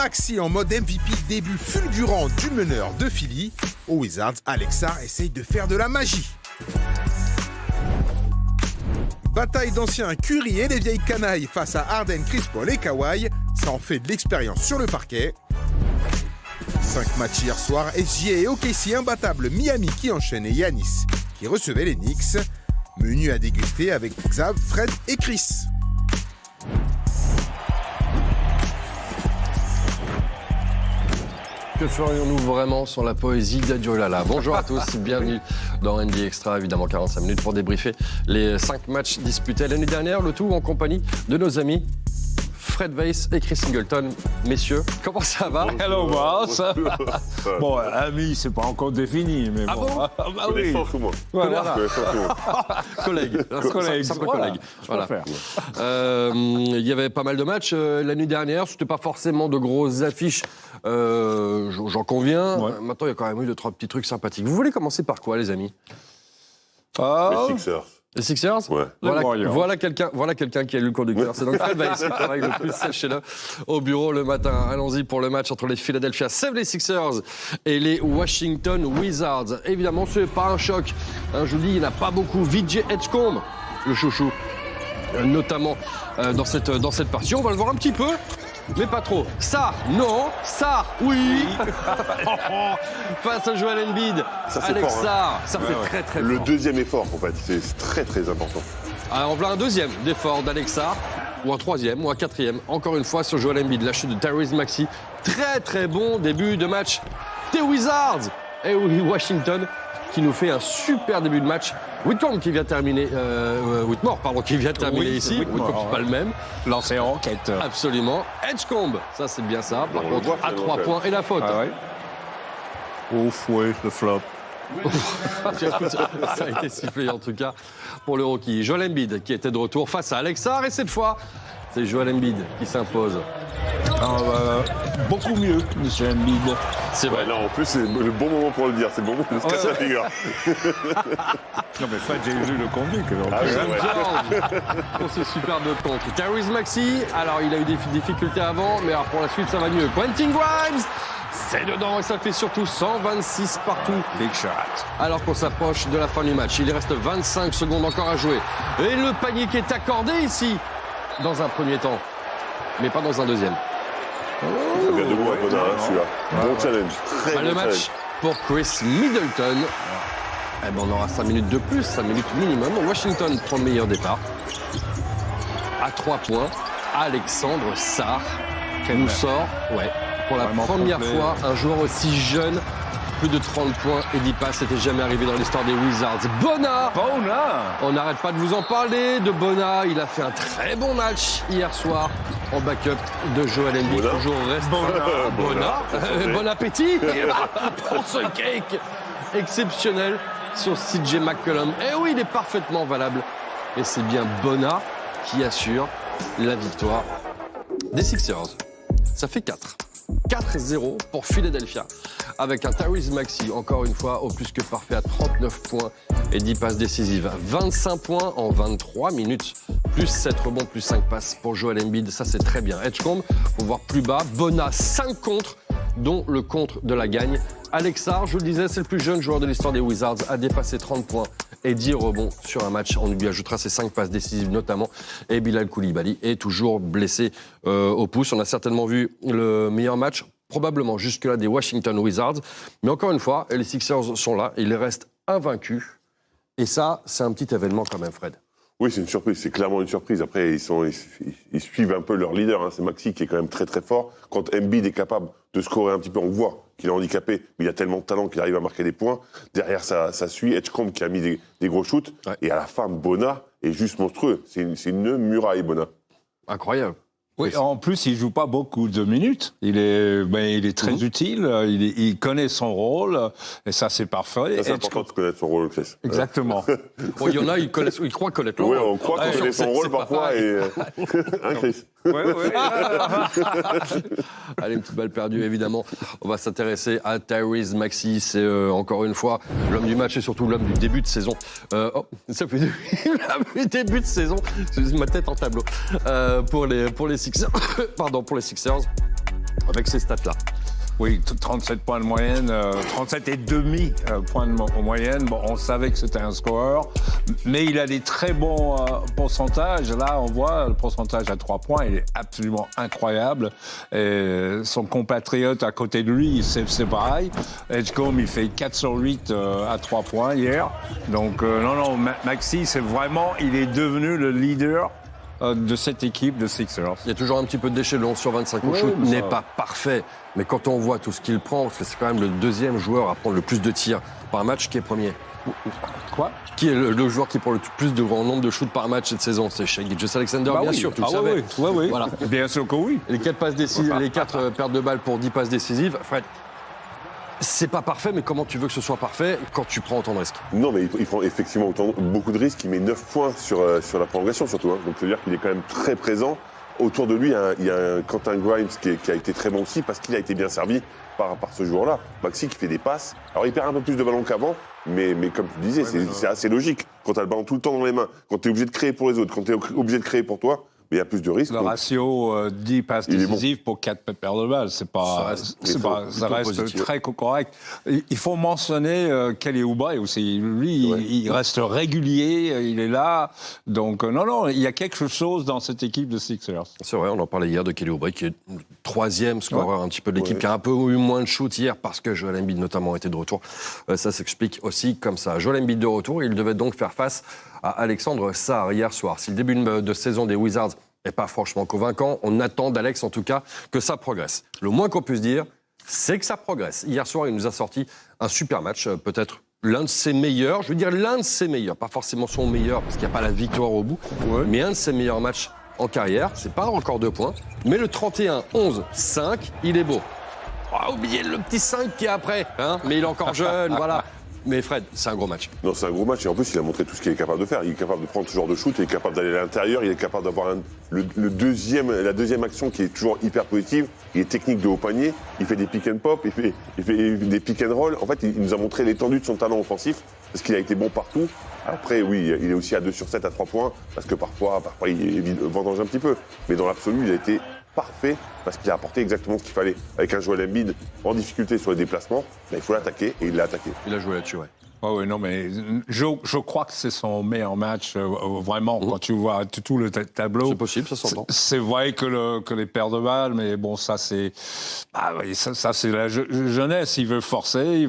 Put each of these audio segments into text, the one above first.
Maxey en mode MVP, début fulgurant du meneur de Philly. Aux Wizards, Alex Sarr essaye de faire de la magie. Bataille d'anciens Curry et les vieilles canailles face à Harden, Chris Paul et Kawhi. Ça en fait de l'expérience sur le parquet. 5 matchs hier soir, SGA et OKC imbattables, Miami qui enchaîne et Giannis qui recevait les Knicks. Menu à déguster avec Xav, Fred et Chris. Que ferions-nous vraiment sans la poésie d'Adiolala? Bonjour à tous, bienvenue dans NBA Extra, évidemment 45 minutes pour débriefer les 5 matchs disputés l'année dernière, le tout en compagnie de nos amis Fred Weiss et Chris Singleton. Messieurs, comment ça va? Hello, boss. Bon, ami, c'est pas encore défini, mais ah bon. Bon Ah oui. Voilà. Collègue. Simple collègue. Voilà. Il y avait pas mal de matchs la nuit dernière. C'était pas forcément de grosses affiches, j'en conviens. Ouais. Maintenant, il y a quand même eu 2-3 petits trucs sympathiques. Vous voulez commencer par quoi, les amis? Les Sixers. Les Sixers? Ouais. Voilà quelqu'un qui a lu le conducteur. C'est donc Fred Weiss qui travaille le plus chez le au bureau le matin. Allons-y pour le match entre les Philadelphia 76ers et les Washington Wizards. Évidemment, ce n'est pas un choc. Je vous dis, il n'y en a pas beaucoup. VJ Edgecombe, le chouchou, notamment dans cette partie. On va le voir un petit peu. Mais pas trop. Sarr, non. Sarr, oui. Face à Joel Embiid. Ça, c'est Alex fort, hein. Sarr, ça fait très très Le fort. deuxième effort, en fait, c'est très très important. Alors, on voit un deuxième d'effort d'Alex Sarr, ou un troisième, ou un quatrième, encore une fois sur Joel Embiid. La chute de Tyrese Maxey. Très très bon début de match des Wizards. Et oui, Washington qui nous fait un super début de match. Whitmore qui vient terminer, qui vient terminer Oui, ici. Whitmore, c'est pas le même. Lancé en enquête. Absolument. Edgecombe, ça c'est bien ça. Par On le contre, voit, à 3 points et la faute. Ah ouais. Ouf, oui, le flop. Ça a été sifflé en tout cas pour le rookie. Joel Embiid qui était de retour face à Alex Sarr et cette fois, c'est Joel Embiid qui s'impose. Beaucoup mieux, monsieur Embiid. C'est vrai. Ouais, là, en plus, c'est le bon moment pour le dire. C'est le bon moment de se casser la figure. Non, mais Fred, j'ai vu le conduit. Ah oui, ouais. George pour ce superbe contre. Tyrese Maxey, alors il a eu des difficultés avant, mais alors pour la suite ça va mieux. Quentin Grimes, c'est dedans et ça fait surtout 126 partout. Big shot. Alors qu'on s'approche de la fin du match, il reste 25 secondes encore à jouer. Et le panier qui est accordé ici, dans un premier temps, mais pas dans un deuxième. Ça vient de vous, un peu celui-là. Bon challenge. Très Le bon match challenge. pour Chris Middleton. Eh ben, on aura 5 minutes de plus, 5 minutes minimum. Washington prend le meilleur départ. À 3 points, Alexandre Sarr nous sort, pour la Vraiment première complet. fois, un joueur aussi jeune. Plus de 30 points et 10 passes, c'était jamais arrivé dans l'histoire des Wizards. Bona! On n'arrête pas de vous en parler de Bona. Il a fait un très bon match hier soir en backup de Joel Embiid. Bona. Toujours reste Bona. Bon appétit pour ce cake exceptionnel sur CJ McCollum. Et oui, il est parfaitement valable. Et c'est bien Bona qui assure la victoire des Sixers. Ça fait 4. 4-0 pour Philadelphia. Avec un Tyrese Maxey, encore une fois, au plus que parfait à 39 points et 10 passes décisives. 25 points en 23 minutes. Plus 7 rebonds, plus 5 passes pour Joel Embiid. Ça, c'est très bien. Edgecombe, pour voir plus bas. Bona, 5 contres, dont le contre de la gagne. Alex Sarr, je le disais, c'est le plus jeune joueur de l'histoire des Wizards, a dépassé 30 points et 10 rebonds sur un match. On lui ajoutera ses 5 passes décisives notamment. Et Bilal Koulibaly est toujours blessé au pouce. On a certainement vu le meilleur match, probablement jusque-là, des Washington Wizards. Mais encore une fois, les Sixers sont là, ils restent invaincus. Et ça, c'est un petit événement quand même, Fred. Oui, c'est une surprise. C'est clairement une surprise. Après, ils suivent un peu leur leader. Hein. C'est Maxey qui est quand même très très fort. Quand Embiid est capable de scorer un petit peu, on voit qu'il est handicapé, mais il a tellement de talent qu'il arrive à marquer des points. Derrière, ça suit. Edgecombe qui a mis des gros shoots. Ouais. Et à la fin, Bona est juste monstrueux. C'est une muraille, Bona. Incroyable. Oui, en plus, il joue pas beaucoup de minutes. Il est très utile. Il connaît son rôle. Et ça, c'est parfait. Ça, c'est important de connaître son rôle, Chris. Exactement. Bon, il y en a, ils croient connaître le Oui, rôle. on croit qu'on Ouais, connaît son c'est rôle pas parfois. pareil. Hein, Chris? Allez, une petite balle perdue, évidemment. On va s'intéresser à Tyrese Maxey. C'est encore une fois l'homme du match et surtout l'homme du début de saison. Ça fait le début de saison. C'est ma tête en tableau. Pour les Sixers. Pardon, pour les Sixers. avec ces stats-là. Oui, 37 points de moyenne, 37 et demi points de moyenne. Bon, on savait que c'était un scoreur, mais il a des très bons pourcentages. Là, on voit le pourcentage à 3 points, il est absolument incroyable. Et son compatriote à côté de lui, c'est pareil. Edgecombe, il fait 4 sur 8 à 3 points hier. Donc, non, Maxey, c'est vraiment, il est devenu le leader de cette équipe de Sixers. Il y a toujours un petit peu d'échelon sur 25 au shoot, n'est pas parfait. Mais quand on voit tout ce qu'il prend, parce que c'est quand même le deuxième joueur à prendre le plus de tirs par match, qui est premier. Quoi? Qui est le joueur qui prend le plus de grand nombre de shoots par match cette saison? C'est Shai Gilgeous-Alexander, bien sûr, tu le savais. Oui. Voilà. Bien sûr que oui. Les 4 pertes de balles pour 10 passes décisives. Fred, c'est pas parfait, mais comment tu veux que ce soit parfait quand tu prends autant de risques? Non, mais il prend effectivement beaucoup de risques. Il met 9 points sur la prolongation, surtout. Hein. Donc, ça veut dire qu'il est quand même très présent. Autour de lui, il y a un Quentin Grimes qui a été très bon aussi parce qu'il a été bien servi par ce joueur-là. Maxey qui fait des passes. Alors, il perd un peu plus de ballons qu'avant, mais comme tu disais, c'est assez logique. Quand tu as le ballon tout le temps dans les mains, quand tu es obligé de créer pour les autres, quand tu es obligé de créer pour toi, mais il y a plus de risques. Le ratio 10 passes décisives pour 4 paires de balles, ça reste très correct. Il faut mentionner Kelly Oubre aussi. Lui, il reste régulier, il est là. Donc, non, il y a quelque chose dans cette équipe de Sixers. C'est vrai, on en parlait hier de Kelly Oubre, qui est le troisième scoreur un petit peu de l'équipe, qui a un peu eu moins de shoot hier parce que Joel Embiid notamment était de retour. Ça s'explique aussi comme ça. Joel Embiid de retour, il devait donc faire face à Alexandre Sarr hier soir. Si le début de saison des Wizards n'est pas franchement convaincant, on attend d'Alex en tout cas que ça progresse. Le moins qu'on puisse dire, c'est que ça progresse. Hier soir, il nous a sorti un super match, peut-être l'un de ses meilleurs, je veux dire l'un de ses meilleurs, pas forcément son meilleur parce qu'il n'y a pas la victoire au bout, mais un de ses meilleurs matchs en carrière. C'est pas un record de points, mais le 31-11-5, il est beau. Oubliez le petit 5 qui est après, hein, mais il est encore jeune, voilà. Mais Fred, c'est un gros match. Non, c'est un gros match et en plus, il a montré tout ce qu'il est capable de faire. Il est capable de prendre ce genre de shoot, il est capable d'aller à l'intérieur, il est capable d'avoir la deuxième action qui est toujours hyper positive. Il est technique de haut panier, il fait des pick and pop, il fait des pick and roll. En fait, il nous a montré l'étendue de son talent offensif parce qu'il a été bon partout. Après, oui, il est aussi à 2 sur 7 à 3 points parce que parfois il vendange un petit peu. Mais dans l'absolu, il a été parfait parce qu'il a apporté exactement ce qu'il fallait. Avec un Joel Embiid en difficulté sur les déplacements, il faut l'attaquer et il l'a attaqué. Il a joué là-dessus, ouais. Oui, non, mais je crois que c'est son meilleur match, vraiment, quand tu vois tout le tableau. C'est possible, ça s'entend. C'est vrai que les paires de balles, mais bon, ça, c'est c'est la jeunesse. Il veut forcer,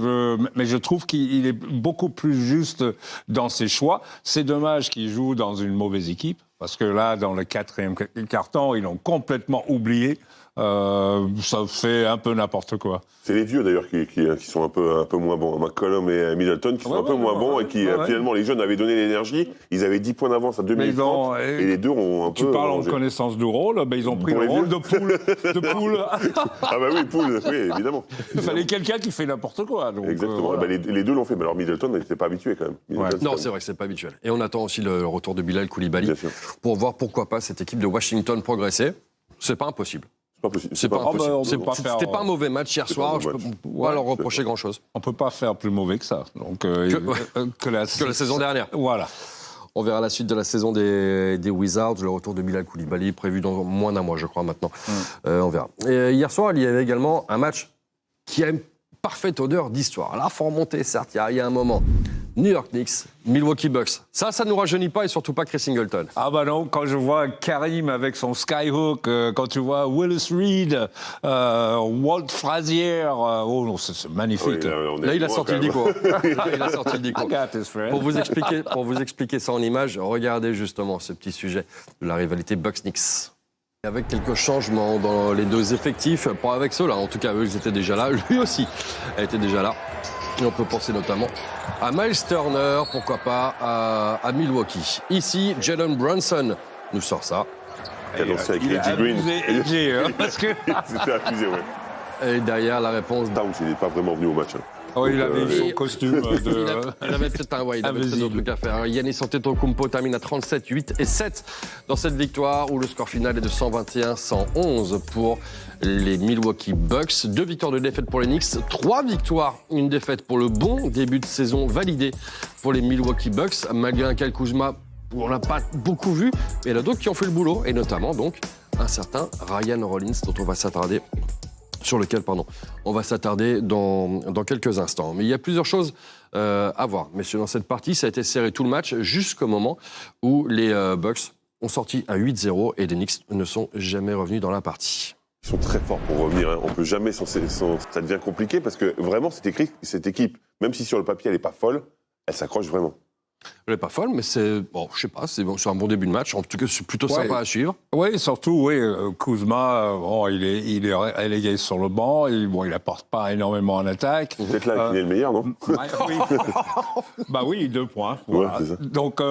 mais je trouve qu'il est beaucoup plus juste dans ses choix. C'est dommage qu'il joue dans une mauvaise équipe, parce que là, dans le 4e quart-temps, ils l'ont complètement oublié. Ça fait un peu n'importe quoi. C'est les vieux d'ailleurs qui sont un peu moins bons. McCollum et Middleton qui sont un peu moins bons et qui finalement les jeunes avaient donné l'énergie. Ils avaient 10 points d'avance à 2 minutes 30 et les deux ont un peu. Tu parles en connaissance du rôle, ils ont pris le rôle de Poole. Ah bah oui, Poole, oui évidemment. Il fallait quelqu'un qui fait n'importe quoi. Donc, exactement. Voilà. Les deux l'ont fait, mais alors Middleton n'était pas habitué quand même. Non, c'est vrai que c'est pas habituel. Et on attend aussi le retour de Bilal Koulibaly pour voir pourquoi pas cette équipe de Washington progresser. C'est pas impossible. C'est pas impossible. C'était pas un mauvais match hier soir. Je peux pas leur reprocher grand-chose. On peut pas faire plus mauvais que ça. Donc, que la saison dernière. Voilà. On verra la suite de la saison des Wizards, le retour de Bilal Koulibaly prévu dans moins d'un mois, je crois maintenant. On verra. Et hier soir, il y avait également un match qui a une parfaite odeur d'histoire. Là, faut remonter, certes, il y a un moment. New York Knicks, Milwaukee Bucks. Ça nous rajeunit pas et surtout pas Chris Singleton. Ah bah non, quand je vois Karim avec son skyhook, quand tu vois Willis Reed, Walt Frazier, c'est magnifique. Oui, là, il a sorti le dico. Il a sorti le dico. Pour vous expliquer ça en images, regardez justement ce petit sujet de la rivalité Bucks-Knicks. Avec quelques changements dans les deux effectifs, pas avec ceux-là, en tout cas eux ils étaient déjà là, lui aussi était déjà là. Et on peut penser notamment à Miles Turner, pourquoi pas à Milwaukee. Ici, Jalen Brunson nous sort ça. Il a abusé, parce que... C'était abusé, ouais. Et derrière, la réponse... Towns, il n'est pas vraiment venu au match. Oh, il avait son costume de... Il avait peut-être très d'autres trucs à faire. Giannis Antetokounmpo termine à 37, 8 et 7 dans cette victoire où le score final est de 121-111 pour les Milwaukee Bucks. 2 victoires, 2 défaites pour les Knicks. 3 victoires, 1 défaite pour le bon début de saison validé pour les Milwaukee Bucks. Malgré un Kyle Kuzma où on n'a pas beaucoup vu, mais il y en a d'autres qui ont fait le boulot, et notamment donc un certain Ryan Rollins dont on va s'attarder sur lequel on va s'attarder dans quelques instants. Mais il y a plusieurs choses à voir. Messieurs, dans cette partie, ça a été serré tout le match jusqu'au moment où les Bucks ont sorti un 8-0 et les Knicks ne sont jamais revenus dans la partie. Ils sont très forts pour revenir. Hein. On peut jamais. Ça devient compliqué parce que vraiment, cette équipe, même si sur le papier elle n'est pas folle, elle s'accroche vraiment. Elle n'est pas folle, mais c'est, bon, je sais pas, c'est un bon début de match. En tout cas, c'est plutôt sympa à suivre. Oui, surtout, Kuzma, il est relégué sur le banc. Il apporte pas énormément en attaque. Peut-être là qu'il est le meilleur, non? Oui, 2 points. Voilà. Ouais, c'est ça. Donc,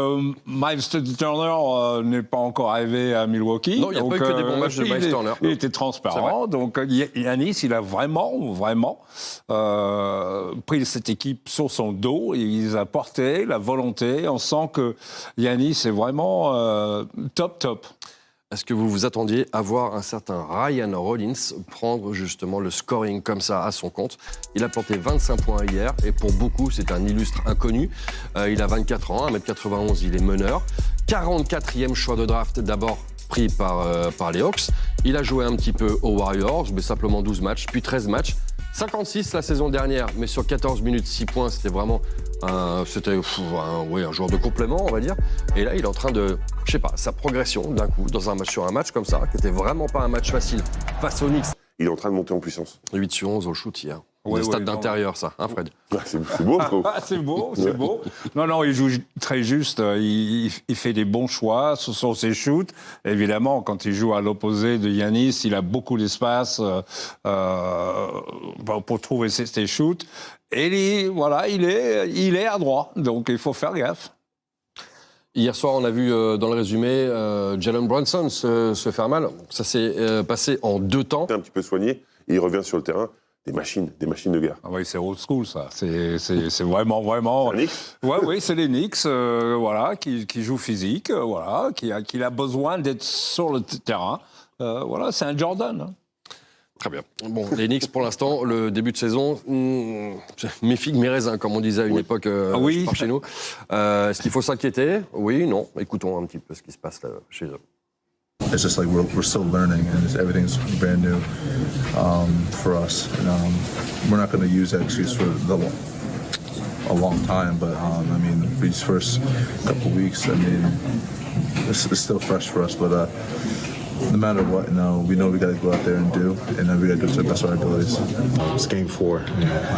Miles Turner n'est pas encore arrivé à Milwaukee. Non, il n'y a pas eu que des bons matchs de Miles Turner. Il était transparent. Donc, Giannis, il a vraiment pris cette équipe sur son dos. Il a porté la volonté. On sent que Giannis est vraiment top. Est-ce que vous vous attendiez à voir un certain Ryan Rollins prendre justement le scoring comme ça à son compte? Il a porté 25 points hier et pour beaucoup, c'est un illustre inconnu. Il a 24 ans, 1m91, il est meneur. 44e choix de draft d'abord pris par les Hawks. Il a joué un petit peu aux Warriors, mais simplement 12 matchs, puis 13 matchs. 56 la saison dernière, mais sur 14 minutes, 6 points, c'était vraiment un joueur de complément, on va dire. Et là, il est en train de, sa progression d'un coup sur un match comme ça, qui n'était vraiment pas un match facile face aux Knicks. Il est en train de monter en puissance. 8 sur 11 au shoot hier. Des stats d'intérieur, ça, hein, Fred? C'est beau, c'est beau. Non, il joue très juste. Il fait des bons choix sur ses shoots. Évidemment, quand il joue à l'opposé de Giannis, il a beaucoup d'espace pour trouver ses shoots. Et il est adroit. Donc, il faut faire gaffe. Hier soir, on a vu dans le résumé Jalen Brunson se faire mal. Ça s'est passé en 2 temps. Un petit peu soigné, et il revient sur le terrain. Des machines de guerre. Ah oui, c'est old school, ça. C'est vraiment... C'est les Knicks. Oui, c'est les Knicks, qui jouent physique, qui a besoin d'être sur le terrain. C'est un Jordan. Hein. Très bien. Bon, les Knicks, pour l'instant, le début de saison, mes figues, mes raisins, comme on disait à une époque par chez nous. Est-ce qu'il faut s'inquiéter? Oui, non. Écoutons un petit peu ce qui se passe là, chez eux. It's just like we're still learning, and everything's brand new for us. And we're not going to use that excuse for a long time, but these first couple weeks, it's still fresh for us. But no matter what, we know we got to go out there and do, and then we got to do it to the best of our abilities. It's game 4.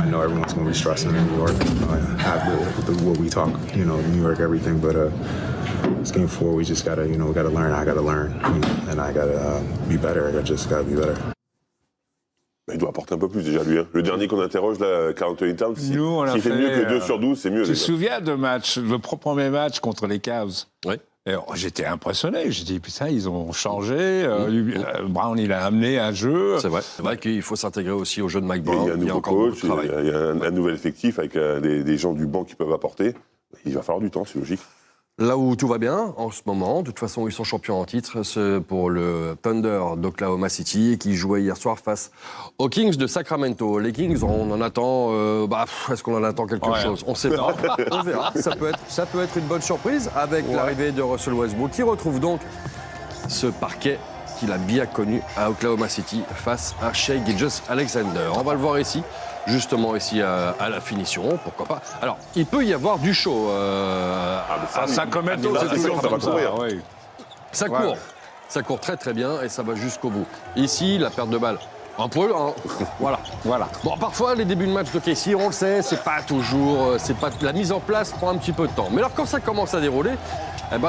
I know everyone's going to be stressing in New York. What we talk, New York, everything, but. It's game 4. We just gotta, we gotta learn. I gotta learn, and I gotta be better. I just gotta be better. Il doit apporter un peu plus déjà lui. Hein. Le dernier qu'on interroge là, Karl Anthony Towns, s'il fait mieux que 2 sur 12, c'est mieux. Tu te souviens de le premier match contre les Cavs? Oui. J'étais impressionné. J'ai dit, putain, ils ont changé. Brown, il a amené un jeu. C'est vrai qu'il faut s'intégrer aussi au jeu de Mike Brown. Il y a un nouveau coach, il y a un nouvel effectif avec des gens du banc qui peuvent apporter. Il va falloir du temps, c'est logique. Là où tout va bien en ce moment, de toute façon ils sont champions en titre, c'est pour le Thunder d'Oklahoma City qui jouait hier soir face aux Kings de Sacramento. Les Kings, on en attend, est-ce qu'on en attend quelque chose? On ne sait pas, on verra. Ça peut être une bonne surprise avec l'arrivée de Russell Westbrook qui retrouve donc ce parquet qu'il a bien connu à Oklahoma City face à Shai Gilgeous-Alexander. On va le voir ici. Justement ici à la finition, pourquoi pas. Alors, il peut y avoir du show. Sacramento, c'est toujours comme ça. Oui. Ça court très très bien et ça va jusqu'au bout. Ici, la perte de balle. Un peu, hein. Voilà. Bon, parfois, les débuts de match de KC, on le sait, c'est pas toujours... la mise en place prend un petit peu de temps. Mais alors, quand ça commence à dérouler,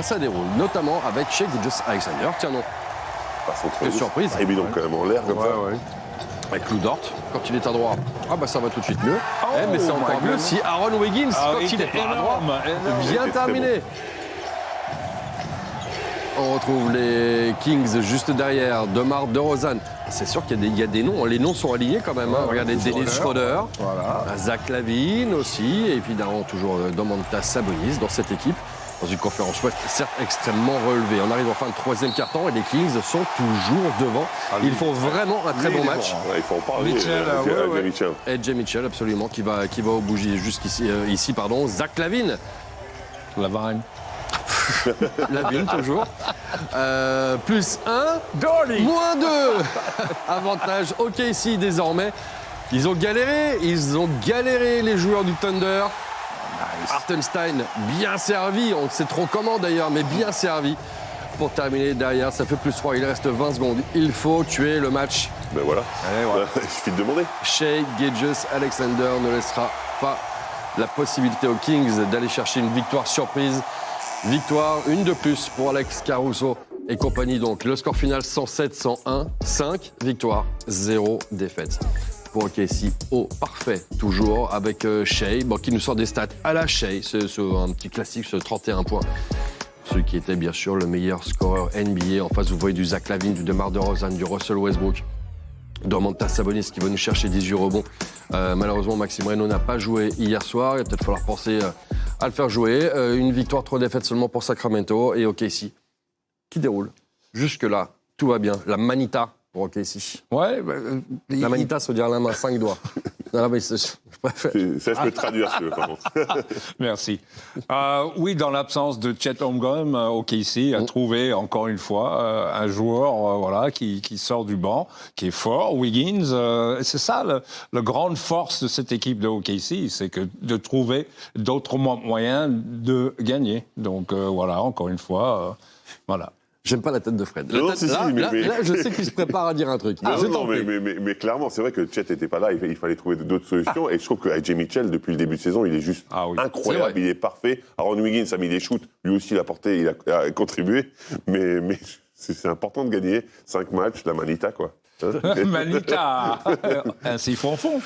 ça déroule. Notamment avec Shai Gilgeous-Alexander. Tiens, non. Quelle surprise. Et donc quand même en l'air comme ça. Ouais. Avec Lou Dort, quand il est à droite, ça va tout de suite mieux. Mais c'est encore mieux si Aaron Wiggins, quand il est pas à droite, bien terminé. On retrouve les Kings juste derrière, DeMar DeRozan. C'est sûr qu'il y a des noms, les noms sont alignés quand même. Regardez, Dennis Schroeder, Zach LaVine aussi, et évidemment toujours Domantas Sabonis dans cette équipe. Dans une conférence ouest, certes extrêmement relevée. On arrive en fin de 3e quart-temps et les Kings sont toujours devant. Ils font vraiment un très bon match. Il faut en parler. Mitchell. Et Jay Mitchell, absolument, qui va au bougie jusqu'ici. Zach LaVine. Lavine, toujours. Plus 1. Dolly. Moins 2. Avantage OKC désormais. Ils ont galéré les joueurs du Thunder. Hartenstein, bien servi. On ne sait trop comment d'ailleurs, mais bien servi. Pour terminer derrière, ça fait plus 3. Il reste 20 secondes. Il faut tuer le match. Ben voilà. Allez, voilà. Il suffit de demander. Shai Gilgeous-Alexander ne laissera pas la possibilité aux Kings d'aller chercher une victoire surprise. Victoire, une de plus pour Alex Caruso et compagnie. Donc le score final 107-101, 5 victoires, 0 défaites. Pour OKC au parfait, toujours avec Shai, qui nous sort des stats à la Shai. C'est un petit classique, ce 31 points. Celui qui était bien sûr le meilleur scoreur NBA. En face, vous voyez du Zach LaVine, du DeMar DeRozan, du Russell Westbrook, Domantas Sabonis qui va nous chercher 18 rebonds. Malheureusement, Maxime Reynaud n'a pas joué hier soir. Il va peut-être falloir penser à le faire jouer. Une victoire, 3 défaites seulement pour Sacramento et OKC qui déroule. Jusque-là, tout va bien. La manita pour OKC. Ouais, La manita, ça veut dire la main, 5 doigts. Non, mais je préfère. Ça, je peux traduire si tu veux, par contre. Merci. Oui, dans l'absence de Chet Holmgren, OKC a trouvé encore une fois un joueur voilà, qui sort du banc, qui est fort, Wiggins. C'est ça la grande force de cette équipe de OKC, c'est que de trouver d'autres moyens de gagner. Donc voilà, encore une fois, voilà. J'aime pas la tête de Fred. Non, si, mais- Là, je sais qu'il se prépare à dire un truc. Ah, Je non, t'en prie. mais clairement, c'est vrai que Chet n'était pas là, il fallait trouver d'autres solutions. Et je trouve que AJ Mitchell, depuis le début de saison, il est juste C'est incroyable, vrai. il est parfait. Aaron Wiggins a mis des shoots, lui aussi il a porté, il a contribué. Mais c'est important de gagner 5 matchs, la manita, quoi. Manita, ainsi font fond.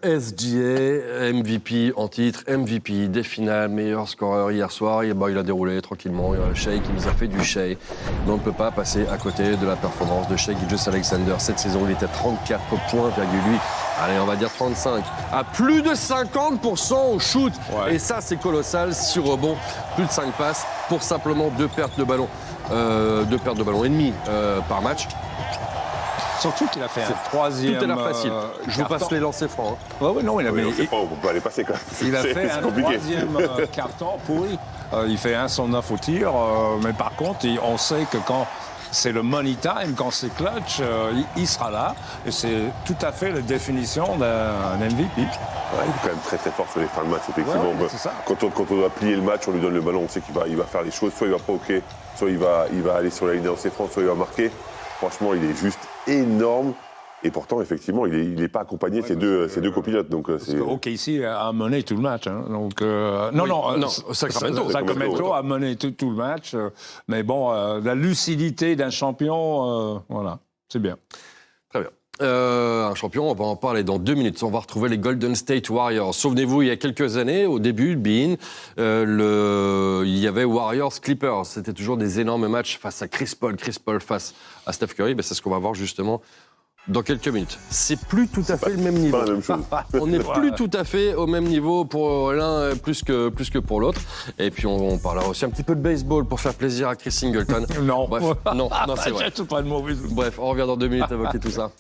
SGA, MVP en titre, MVP des finales, meilleur scoreur hier soir. Il a déroulé tranquillement. Il y a le Shai qui nous a fait du Shai. Mais on ne peut pas passer à côté de la performance de Shai Gilgeous-Alexander. Cette saison, il était à 34 points, allez, on va dire 35. À plus de 50% au shoot. Ouais. Et ça, c'est colossal. 6 rebonds, plus de 5 passes pour simplement 2 pertes de ballon. 2 pertes de ballon et demi par match. Surtout qu'il a fait un troisième. Tout est là facile. Je vous passe les lancers francs. Ouais, non, il a Mais on sait pas, on peut aller passer, quoi. Il a fait C'est un compliqué. troisième carton pourri. Il fait 1 sur 9 au tir, mais par contre, on sait que quand c'est le money time, quand c'est clutch, il sera là. Et c'est tout à fait la définition d'un MVP. Ouais, il est quand même très très fort sur les fins de match, effectivement. Ouais, c'est ça. Quand on doit plier le match, on lui donne le ballon, on sait qu'il va faire les choses. Soit il va provoquer, soit il va aller sur la ligne en francs, soit il va marquer. Franchement, il est juste énorme. Et pourtant, effectivement, il n'est pas accompagné de ses deux copilotes. Donc, c'est... OKC a mené tout le match. Hein. Donc, Sacramento a mené tout le match. Mais bon, la lucidité d'un champion, voilà, c'est bien. Très bien. Un champion, on va en parler dans 2 minutes. On va retrouver les Golden State Warriors. Souvenez-vous, il y a quelques années, au début, il y avait Warriors-Clippers. C'était toujours des énormes matchs face à Chris Paul face à Steph Curry. Ben, c'est ce qu'on va voir justement dans quelques minutes. C'est plus tout à fait le même niveau. pas la même chose. On n'est plus tout à fait au même niveau pour l'un plus que pour l'autre. Et puis on parlera aussi un petit peu de baseball pour faire plaisir à Chris Singleton. Non. Bref, non, c'est vrai. C'est pas de mauvais. Bref, on revient dans 2 minutes évoquer tout ça.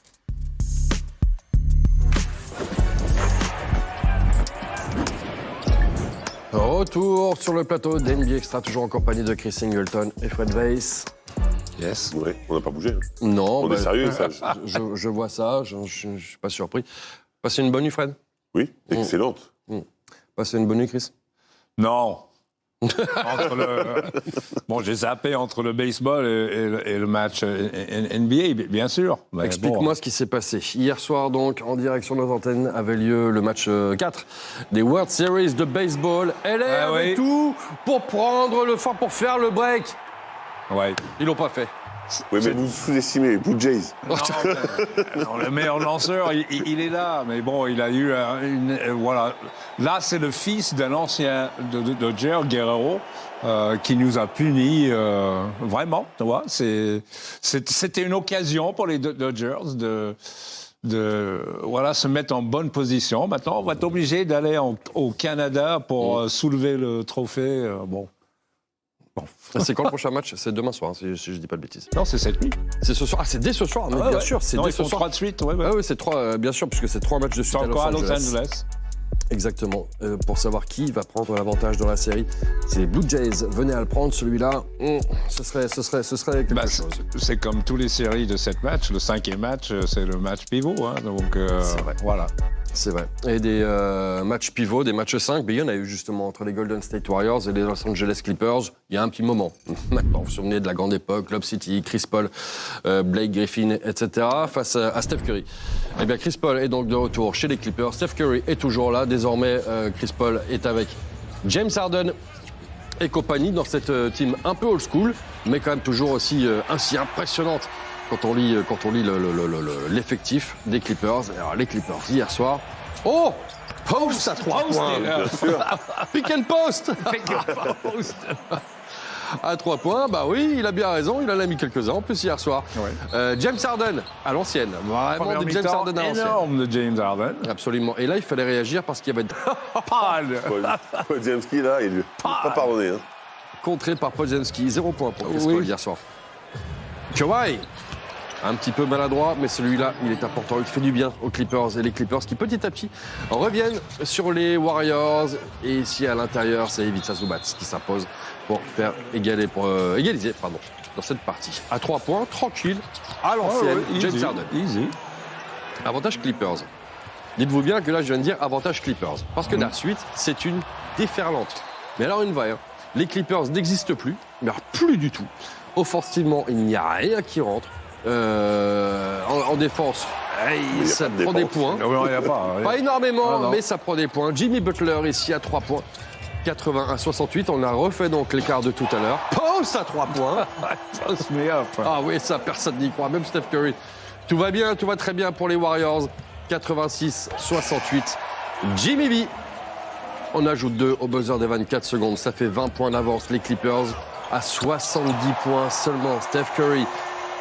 Retour sur le plateau d'NBA Extra, toujours en compagnie de Chris Singleton et Fred Weiss. Yes. Ouais, on n'a pas bougé. Hein. Non, On est sérieux, ça. je vois ça, je ne suis pas surpris. Passez une bonne nuit, Fred. Oui, excellente. Passez une bonne nuit, Chris. Non. Bon, j'ai zappé entre le baseball et le match NBA, bien sûr. Mais Explique-moi ce qui s'est passé. Hier soir, donc, en direction de nos antennes, avait lieu le match 4 des World Series de baseball. LA avait tout pour prendre le fort, pour faire le break. Ouais. Ils l'ont pas fait. Oui, mais vous sous-estimez les Blue Jays. Non, le meilleur lanceur, il est là. Mais bon, il a eu voilà. Là, c'est le fils d'un ancien de Dodger, Guerrero, qui nous a punis vraiment. Tu vois, c'était une occasion pour les Dodgers de voilà, se mettre en bonne position. Maintenant, on va être obligé d'aller au Canada pour soulever le trophée. Bon. C'est quand le prochain match? C'est demain soir, si je dis pas de bêtises. Non, c'est cette nuit. C'est ce soir. Ah, c'est dès ce soir, mais bien sûr, c'est non, dès ils ce font soir. 3 de suite, ouais. Ah oui, c'est 3, bien sûr, puisque c'est 3 matchs de suite C'est encore à Los Angeles. Angeles. Exactement. Pour savoir qui va prendre l'avantage dans la série, si les Blue Jays venaient à le prendre, celui-là, ce serait quelque chose. C'est comme tous les séries de 7 matchs. Le 5e match, c'est le match pivot. Hein, donc, c'est vrai. Voilà. C'est vrai. Et des matchs pivots, des matchs 5, il y en a eu justement entre les Golden State Warriors et les Los Angeles Clippers il y a un petit moment. Maintenant, vous vous souvenez de la grande époque, Lob City, Chris Paul, Blake Griffin, etc. face à Steph Curry. Eh bien, Chris Paul est donc de retour chez les Clippers. Steph Curry est toujours là. Désormais, Chris Paul est avec James Harden et compagnie dans cette team un peu old school, mais quand même toujours aussi impressionnante. Quand on lit l'effectif des Clippers. Alors, les Clippers, hier soir. Oh! Post à 3 points! Bien sûr. Pick and post! À 3 points, bah oui, il a bien raison, il en a mis quelques-uns en plus hier soir. Ouais. James Harden, à l'ancienne. Vraiment Première des James mi-temps Harden à l'ancienne. énorme de James Harden. Absolument. Et là, il fallait réagir parce qu'il y avait Paul Zemski, là, il lui a pas pardonné. Hein. contré par Podziemski. 0 point pour Chris Paul hier soir. Kawhi, un petit peu maladroit, mais celui-là, il est important. Il fait du bien aux Clippers. Et les Clippers qui, petit à petit, reviennent sur les Warriors. Et ici, à l'intérieur, c'est Ivica Zubac qui s'impose pour faire égaliser dans cette partie. À 3 points, tranquille, à l'ancienne, James Harden. Easy. Avantage Clippers. Dites-vous bien que là, je viens de dire avantage Clippers. Parce que la suite, c'est une déferlante. Mais alors, une vraie. Hein. Les Clippers n'existent plus, mais alors plus du tout. Offensivement, il n'y a rien qui rentre. En défense, ça prend des points. Non, il n'y a pas. Pas énormément, non. mais ça prend des points. Jimmy Butler ici à 3 points. 81-68. On a refait donc l'écart de tout à l'heure. Post à 3 points. Post me up. Ah oui, ça, personne n'y croit. Même Steph Curry. Tout va bien, tout va très bien pour les Warriors. 86-68. Jimmy B. On ajoute 2 au buzzer des 24 secondes. Ça fait 20 points d'avance. Les Clippers à 70 points seulement. Steph Curry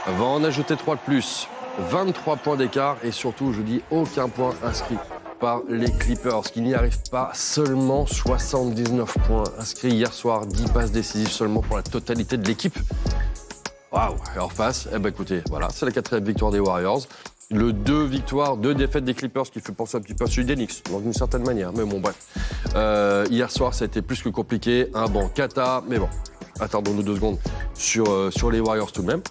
va en ajouter 3 de plus. 23 points d'écart. Et surtout, je dis, aucun point inscrit par les Clippers qui n'y arrivent pas. Seulement 79 points inscrits hier soir. 10 passes décisives seulement pour la totalité de l'équipe. Waouh! Et en face, eh ben écoutez, voilà, c'est la 4e victoire des Warriors. Le 2 victoires, 2 défaites des Clippers qui fait penser un petit peu à celui des Knicks, dans une certaine manière. Mais bon, bref. Hier soir, ça a été plus que compliqué. Un bon kata, mais bon. Attendons-nous 2 secondes sur les Warriors tout de même.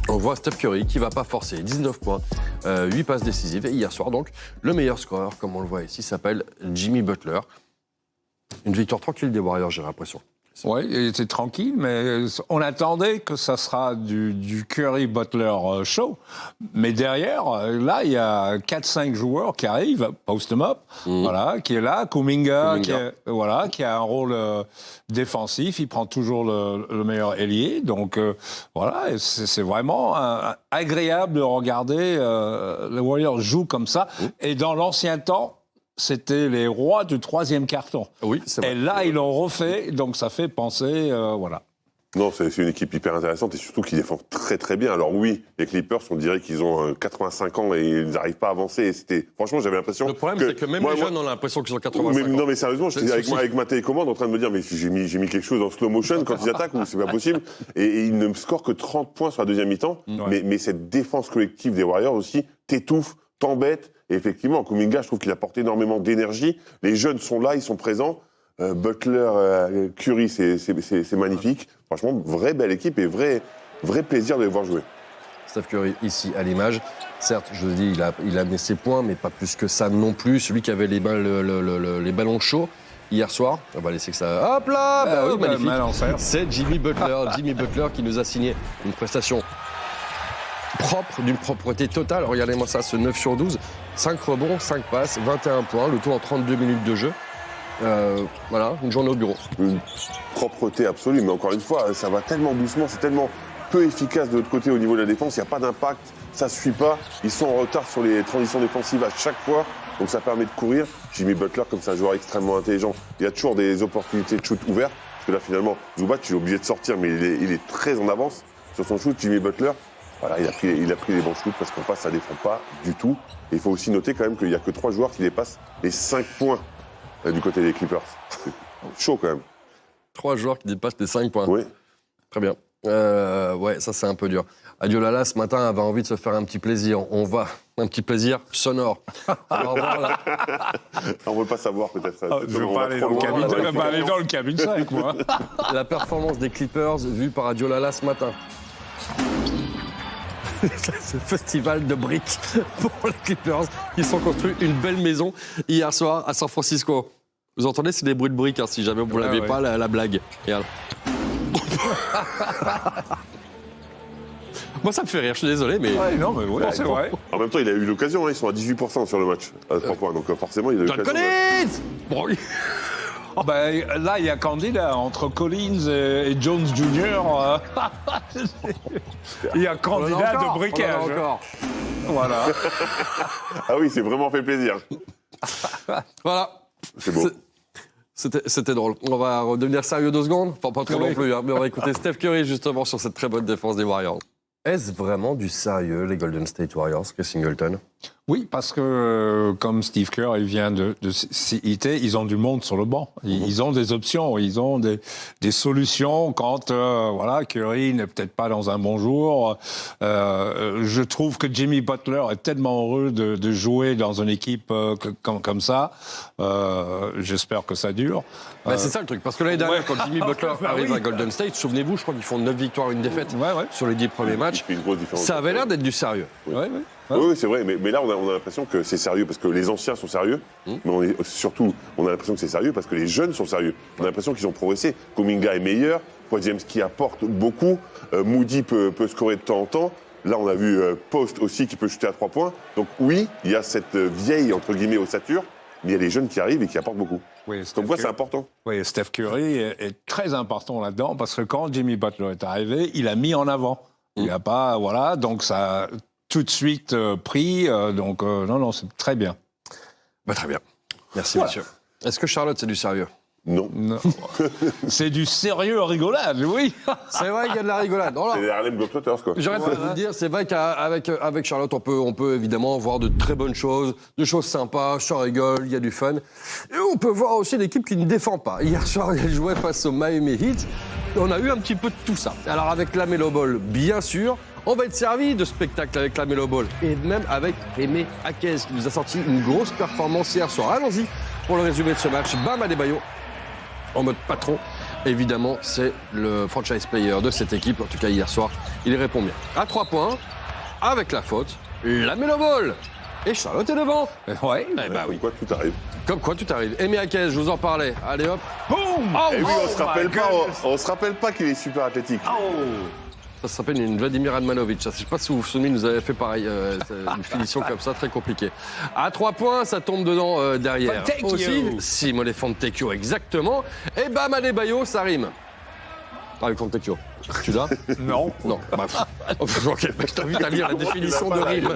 On voit Steph Curry qui va pas forcer. 19 points, 8 passes décisives. Et hier soir, donc, le meilleur scoreur, comme on le voit ici, s'appelle Jimmy Butler. Une victoire tranquille des Warriors, j'ai l'impression. Oui, c'est tranquille, mais on attendait que ça sera du Curry-Butler show. Mais derrière, là, il y a 4-5 joueurs qui arrivent, post them up, voilà, qui est là, Kuminga. Qui a un rôle défensif, il prend toujours le meilleur ailier. Donc, voilà, c'est vraiment agréable de regarder les Warriors jouer comme ça. Et dans l'ancien temps, c'était les rois du 3e carton. Oui, c'est vrai. Et là, ils l'ont refait, donc ça fait penser, voilà. Non, c'est une équipe hyper intéressante et surtout qui défend très très bien. Alors oui, les Clippers, on dirait qu'ils ont 85 ans et ils n'arrivent pas à avancer. Et franchement, j'avais l'impression. Le problème, c'est que même les jeunes ont l'impression qu'ils ont 85 ans. Non, mais sérieusement, j'étais avec ma télécommande en train de me dire, mais j'ai mis quelque chose en slow motion quand ils attaquent ou c'est pas possible. Et ils ne scorent que 30 points sur la deuxième mi-temps. Ouais. Mais cette défense collective des Warriors aussi t'étouffe, t'embête. Et effectivement, Kuminga, je trouve qu'il apporte énormément d'énergie. Les jeunes sont là, ils sont présents. Butler, Curry, c'est magnifique. Franchement, vraie belle équipe et vrai plaisir de les voir jouer. Steph Curry, ici, à l'image. Certes, je vous dis, il a mis ses points, mais pas plus que ça non plus. Celui qui avait les ballons chauds hier soir, on va laisser que ça... Hop là, oui, magnifique. C'est Jimmy Butler. Jimmy Butler qui nous a signé une prestation propre, d'une propreté totale. Regardez-moi ça, ce 9 sur 12. 5 rebonds, 5 passes, 21 points, le tout en 32 minutes de jeu. Voilà, une journée au bureau. Une propreté absolue, mais encore une fois, ça va tellement doucement, c'est tellement peu efficace de l'autre côté au niveau de la défense, il n'y a pas d'impact, ça ne suit pas. Ils sont en retard sur les transitions défensives à chaque fois, donc ça permet de courir. Jimmy Butler, comme c'est un joueur extrêmement intelligent, il y a toujours des opportunités de shoot ouvertes, parce que là finalement, Zubac, il est obligé de sortir, mais il est très en avance sur son shoot. Jimmy Butler, voilà, il a pris les bons shoots parce qu'en face, ça ne défend pas du tout. Et il faut aussi noter quand même qu'il n'y a que 3 joueurs qui dépassent les 5 points du côté des Clippers. C'est chaud quand même. 3 joueurs qui dépassent les 5 points. Oui. Très bien. Ouais, ça c'est un peu dur. Adebayo ce matin avait envie de se faire un petit plaisir. Un petit plaisir sonore. Alors, voilà. On ne veut pas savoir peut-être. Je ne veux pas aller dans le cabine, aller dans le cabine 5, moi. La performance des Clippers vue par Adebayo ce matin. C'est festival de briques pour les Clippers. Ils sont construits une belle maison hier soir à San Francisco. Vous entendez, c'est des bruits de briques, si jamais vous ne l'avez pas, la blague. Regarde. Moi, ça me fait rire, je suis désolé, mais... Ouais, non, mais ouais, c'est vrai. En même temps, il a eu l'occasion, ils sont à 18% sur le match, à 3 points, donc forcément, il a eu John l'occasion. Collins Bon, Là, il y a candidat entre Collins et Jones Jr. Il y a candidat de briquage. Encore. Voilà. Ah oui, c'est vraiment fait plaisir. Voilà. C'est beau. C'était drôle. On va redevenir sérieux 2 secondes. Enfin, pas trop non plus, mais on va écouter Steph Curry justement sur cette très bonne défense des Warriors. Est-ce vraiment du sérieux, les Golden State Warriors, que Singleton? Oui, parce que, comme Steve Kerr vient de citer, ils ont du monde sur le banc. Ils ont des options, ils ont des solutions quand Curry n'est peut-être pas dans un bon jour. Je trouve que Jimmy Butler est tellement heureux de jouer dans une équipe comme ça. J'espère que ça dure. C'est ça le truc, parce que l'année dernière, quand Jimmy Butler arrive à Golden State, souvenez-vous, je crois qu'ils font 9 victoires, 1 défaite sur les 10 premiers matchs. Il fait une grosse différence. Ça avait l'air d'être du sérieux. Oui, c'est vrai, mais là, on a l'impression que c'est sérieux parce que les anciens sont sérieux, mais on a l'impression que c'est sérieux parce que les jeunes sont sérieux. On a l'impression qu'ils ont progressé. Kuminga est meilleur, Podziemski apporte beaucoup, Moody peut scorer de temps en temps. Là, on a vu Post aussi qui peut shooter à 3 points. Donc oui, il y a cette vieille, entre guillemets, ossature, mais il y a les jeunes qui arrivent et qui apportent beaucoup. Oui, Donc moi, c'est important. Oui, Steph Curry est très important là-dedans parce que quand Jimmy Butler est arrivé, il a mis en avant. Il n'a pas, donc ça a tout de suite pris. Non, c'est très bien. Très bien. Merci, monsieur. Est-ce que Charlotte, c'est du sérieux? Non. C'est du sérieux rigolade, oui. C'est vrai qu'il y a de la rigolade. C'est les Harlem Globetrotters, quoi. J'arrête pas de vous le dire, c'est vrai qu'avec Charlotte, on peut évidemment voir de très bonnes choses, des choses sympas, ça rigole, il y a du fun. Et on peut voir aussi l'équipe qui ne défend pas. Hier soir, elle jouait face au Miami Heat. On a eu un petit peu de tout ça. Alors avec la Melo Ball, bien sûr, on va être servi de spectacle avec la Melo Ball. Et même avec Aimé Akez, qui nous a sorti une grosse performance hier soir. Allons-y pour le résumé de ce match. Bam Adebayo, en mode patron. Évidemment, c'est le franchise player de cette équipe. En tout cas, hier soir, il répond bien. À 3 points, avec la faute, la Melo Ball. Et Charlotte est devant. Ouais. Oui. Quoi, tout arrive. Comme quoi, tout arrive. Aimé Akez, je vous en parlais. Allez hop. Boum. Et oui, on se rappelle pas qu'il est super athlétique. Ça s'appelle une Vladimir Radmanovic. Je ne sais pas si vous vous souvenez, il nous avait fait pareil. Une finition comme ça, très compliquée. À 3 points, ça tombe dedans derrière. Fontecchio. Aussi, Simone Fontecchio, exactement. Et bam, Adebayo, ça rime. Avec Fontecchio. Tu l'as? Non. Non. Ok, je t'invite à lire la définition de rime.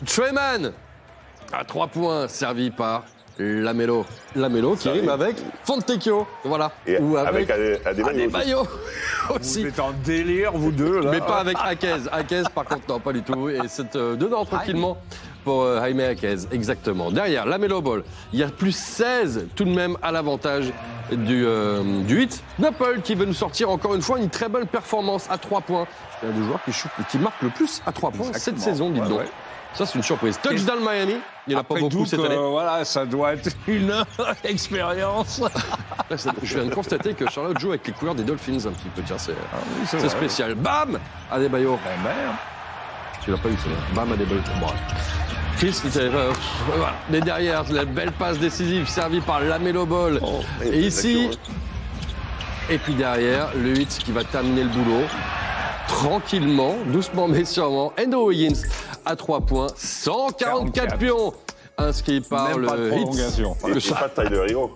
Treyman, à 3 points, servi par Lamelo. Lamelo qui rime avec Fontecchio. Voilà. Et ou avec Adebayo aussi. Vous êtes en délire, vous deux, là. Mais pas avec Akez. Akez, par contre, non, pas du tout. Et c'est dedans, tranquillement, pour Jaime Akez. Exactement. Derrière, la Melo Ball. Il y a plus 16, tout de même, à l'avantage du 8. Naples qui veut nous sortir, encore une fois, une très bonne performance à 3 points. C'est un des joueurs qui marque le plus à 3 points cette saison, dites donc. Ça, c'est une surprise. Touchdown Miami. Il n'y en a pas beaucoup cette année. Voilà, ça doit être une expérience. Là, je viens de constater que Charlotte joue avec les couleurs des Dolphins un petit peu. Tiens, c'est spécial. Bam Adebayo. Merde. Tu l'as pas eu, c'est vrai. Bam Adebayo. Bon. Chris, voilà. Mais derrière, la belle passe décisive servie par Lamelo Ball. Et ici, et puis derrière, le 8 qui va terminer le boulot. Tranquillement, doucement mais sûrement. Andrew Wiggins à 3 points, 144 pions inscrit par même le pas de prolongation. Et pas de Tyler Hero.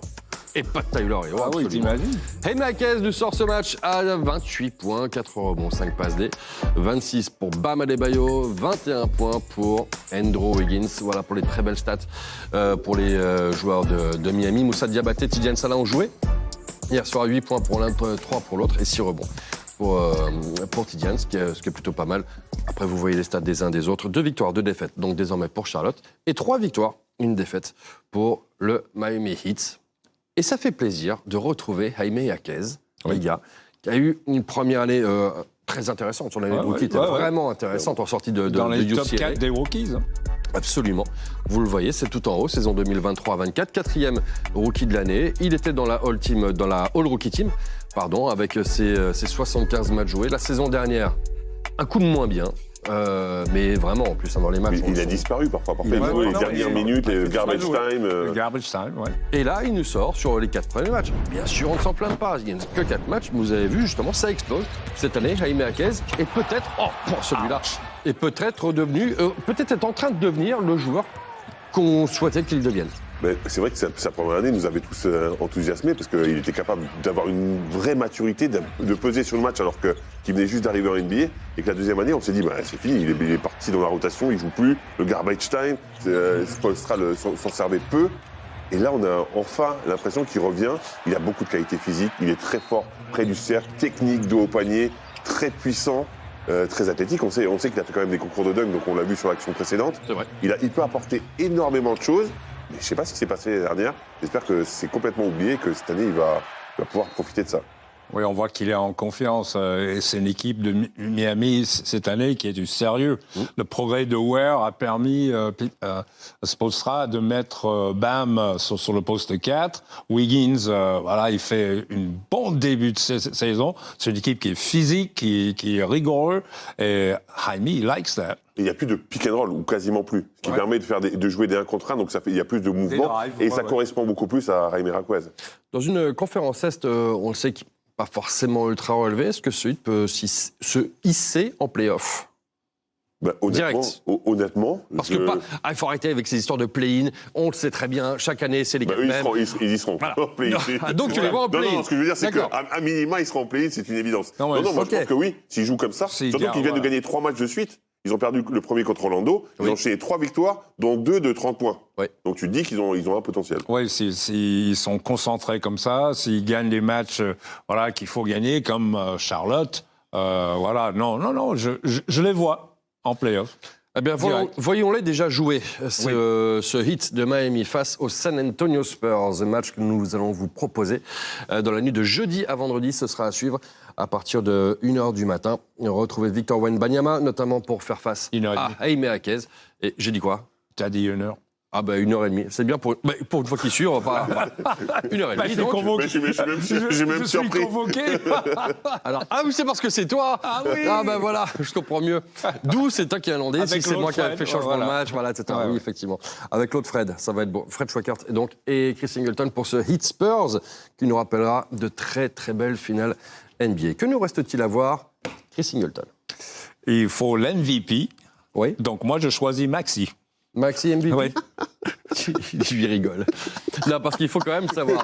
Et pas de Tyler Hero. Ah oui, t'imagines. Jaime Akez nous sort ce match à 28 points, 4 rebonds, 5 passes D, 26 pour Bam Adebayo, 21 points pour Andrew Wiggins. Voilà pour les très belles stats pour les joueurs de Miami. Moussa Diabaté, Tidiane Salah ont joué. Hier soir, 8 points pour l'un, 3 pour l'autre et 6 rebonds pour Tidiane, ce qui est plutôt pas mal. Après, vous voyez les stats des uns des autres. 2 victoires, 2 défaites, donc désormais pour Charlotte. Et 3 victoires, 1 défaite pour le Miami Heat. Et ça fait plaisir de retrouver Jaime Akez les gars, qui a eu une première année très intéressante. Son année de rookie était vraiment intéressante en sortie de Dans les top UCLA. 4 des rookies. Absolument. Vous le voyez, c'est tout en haut, saison 2023-24, 4e rookie de l'année. Il était dans la All Rookie Team, avec ses 75 matchs joués. La saison dernière, un coup de moins bien. Mais vraiment, en plus, dans les matchs... Il a disparu parfois. Il jouait les dernières minutes, les garbage time. Le garbage time, ouais. Et là, il nous sort sur les 4 premiers matchs. Bien sûr, on ne s'en plaint pas. Il n'y a que 4 matchs, mais vous avez vu, justement, ça explose. Cette année, Jaime Jaquez est peut-être, pour celui-là, est peut-être est en train de devenir le joueur qu'on souhaitait qu'il devienne. Mais c'est vrai que sa première année nous avait tous enthousiasmés parce qu'il était capable d'avoir une vraie maturité, de peser sur le match alors qu'il venait juste d'arriver en NBA. Et que la deuxième année, on s'est dit, c'est fini, il est parti dans la rotation, il joue plus, le garbage time, Spoelstra s'en servait peu. Et là, on a enfin l'impression qu'il revient. Il a beaucoup de qualités physiques, il est très fort, près du cercle, technique, dos au panier, très puissant. Très athlétique, on sait qu'il a fait quand même des concours de dunk, donc on l'a vu sur l'action précédente. C'est vrai. Il peut apporter énormément de choses, mais je ne sais pas ce qui s'est passé l'année dernière. J'espère que c'est complètement oublié, que cette année, il va pouvoir profiter de ça. Oui, on voit qu'il est en confiance. Et c'est une équipe de Miami cette année qui est du sérieux. Le progrès de Ware a permis à Spoelstra de mettre Bam sur le poste 4. Wiggins, il fait un bon début de saison. C'est une équipe qui est physique, qui est rigoureux. Et Jaime, he likes that. Il n'y a plus de pick and roll, ou quasiment plus. Ce qui permet de jouer des 1 contre 1, donc il y a plus de mouvements. Et ça correspond beaucoup plus à Jaime Jaquez. Dans une conférence Est, on le sait qu'il pas forcément ultra relevé, est-ce que ce Heat peut se hisser en play-off? Honnêtement, parce que il faut arrêter avec ces histoires de play-in. On le sait très bien. Chaque année, c'est les mêmes. Ils y seront. Voilà. En play-in. Donc tu les vois en play-in. Non, ce que je veux dire, c'est qu'à minima, ils seront en play-in, c'est une évidence. Moi, je pense que oui. S'ils jouent comme ça, surtout qu'ils viennent de gagner 3 matchs de suite. Ils ont perdu le premier contre Orlando. Ils ont enchaîné 3 victoires, dont 2 de 30 points. Oui. Donc tu te dis qu'ils ont un potentiel. Oui, s'ils sont concentrés comme ça, s'ils gagnent les matchs qu'il faut gagner, comme Charlotte, non, je les vois en play-off. Eh bien, voyons-les déjà jouer, ce Heat de Miami face aux San Antonio Spurs, un match que nous allons vous proposer dans la nuit de jeudi à vendredi. Ce sera à suivre à partir de 1h du matin. Retrouvez Victor Wembanyama, notamment pour faire face à Jaime Jaquez. Et j'ai dit quoi? T'as dit 1h. Ah 1h30, c'est bien pour une fois qu'il suit, on va pas... 1h30. Il est convoqué. J'ai même surpris. Je suis convoqué. Alors, oui, c'est parce que c'est toi. Ah oui. Voilà, je comprends mieux. D'où c'est toi qui as demandé, si c'est moi qui avais fait changement de match, etc. Oui, effectivement. Avec l'autre Fred, ça va être bon. Fred Schwackert et Chris Singleton pour ce Heat Spurs qui nous rappellera de très très belles finales NBA. Que nous reste-t-il à voir, Chris Singleton? Il faut l'MVP. Oui. Donc moi, je choisis Maxi. Maxi MVP? Oui. Je rigole. Non, parce qu'il faut quand même savoir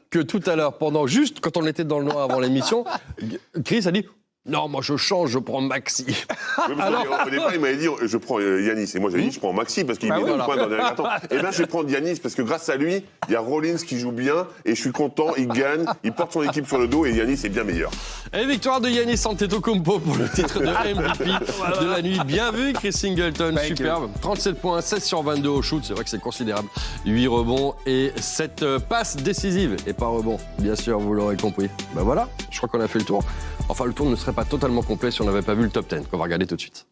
que tout à l'heure, quand on était dans le noir avant l'émission, Chris a dit... Non, moi je change, je prends Maxi. Alors... Au départ, il m'avait dit je prends Giannis. Et moi j'avais dit je prends Maxi parce qu'il met 2 points dans le dernier temps. Et là je vais prendre Giannis parce que grâce à lui, il y a Rollins qui joue bien et je suis content, il gagne, il porte son équipe sur le dos et Giannis est bien meilleur. Et victoire de Giannis Antetokounmpo pour le titre de MVP de la nuit. Bien vu Chris Singleton, superbe. 37 points, 16 sur 22 au shoot, c'est vrai que c'est considérable. 8 rebonds et 7 passes décisives. Et pas rebond, bien sûr, vous l'aurez compris. Voilà, je crois qu'on a fait le tour. Enfin, le tour ne serait pas totalement complet si on n'avait pas vu le top 10, qu'on va regarder tout de suite.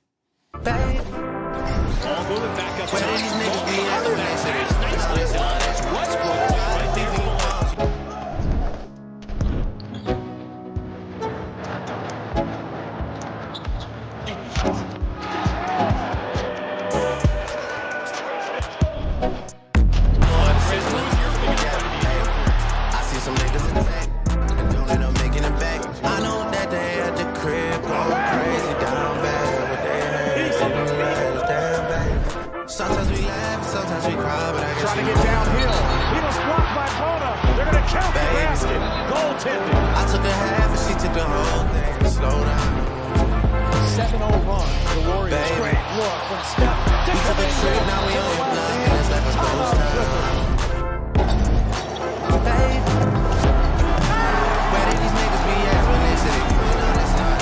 I took a half and she took the whole thing. Slow down. 7-0 run for the Warriors. Baby. Great look from Steph. We took a trip, now we on your block, and it's like a ghost town. Baby. Where did these niggas be at when they said they put on this time?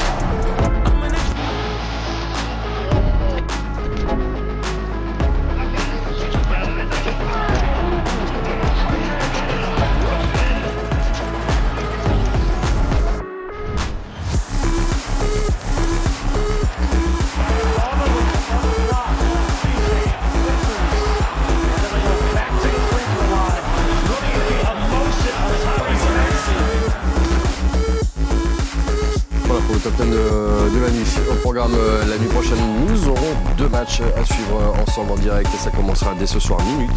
top 10 de la nuit. Au programme la nuit prochaine, nous aurons 2 matchs à suivre ensemble en direct et ça commencera dès ce soir minuit.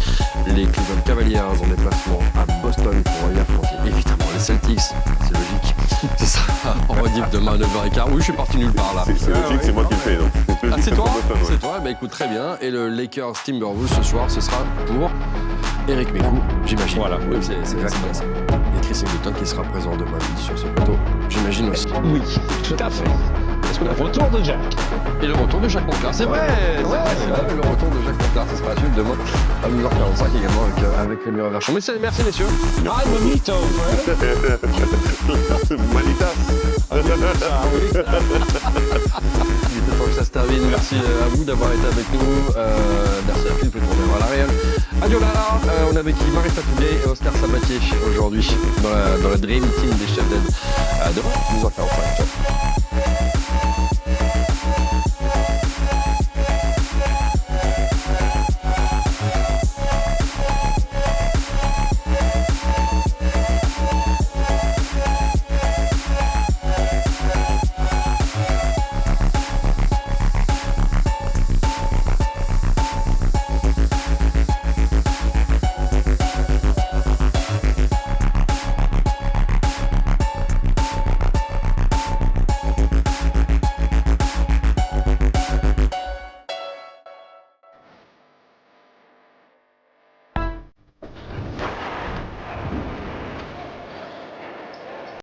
Les Cleveland Cavaliers en déplacement à Boston pour y affronter évidemment les Celtics. C'est logique. C'est ça. En rediff demain à 9h15. Oui, je suis parti nulle part là. C'est logique, c'est moi qui le fais. Donc. Ah, c'est toi? Boston, ouais. C'est toi? Bah écoute, très bien. Et le Lakers Timberwolves ce soir, ce sera pour Eric Mécou, j'imagine. Voilà, oui, c'est exactement ça. Et Chris Singleton qui sera présent demain sur ce plateau, j'imagine aussi. Oui, tout à fait. Est-ce que le retour de Jack? Et le retour de Jacques Monclar, c'est vrai, le retour de Jacques Monclar, ce sera à suivre demain à 12h45 également avec Rémi Reverchon. Merci messieurs. Ah, Mamito, Manitas. Il était temps que ça se termine. Merci à vous d'avoir été avec nous. Merci à Philippe pour venir à la Real. Adieu Lala. On est avec Marie Fatouguet et Oscar Sabatier aujourd'hui dans la Dream Team des chefs d'aide. À demain, 12h45. Ciao.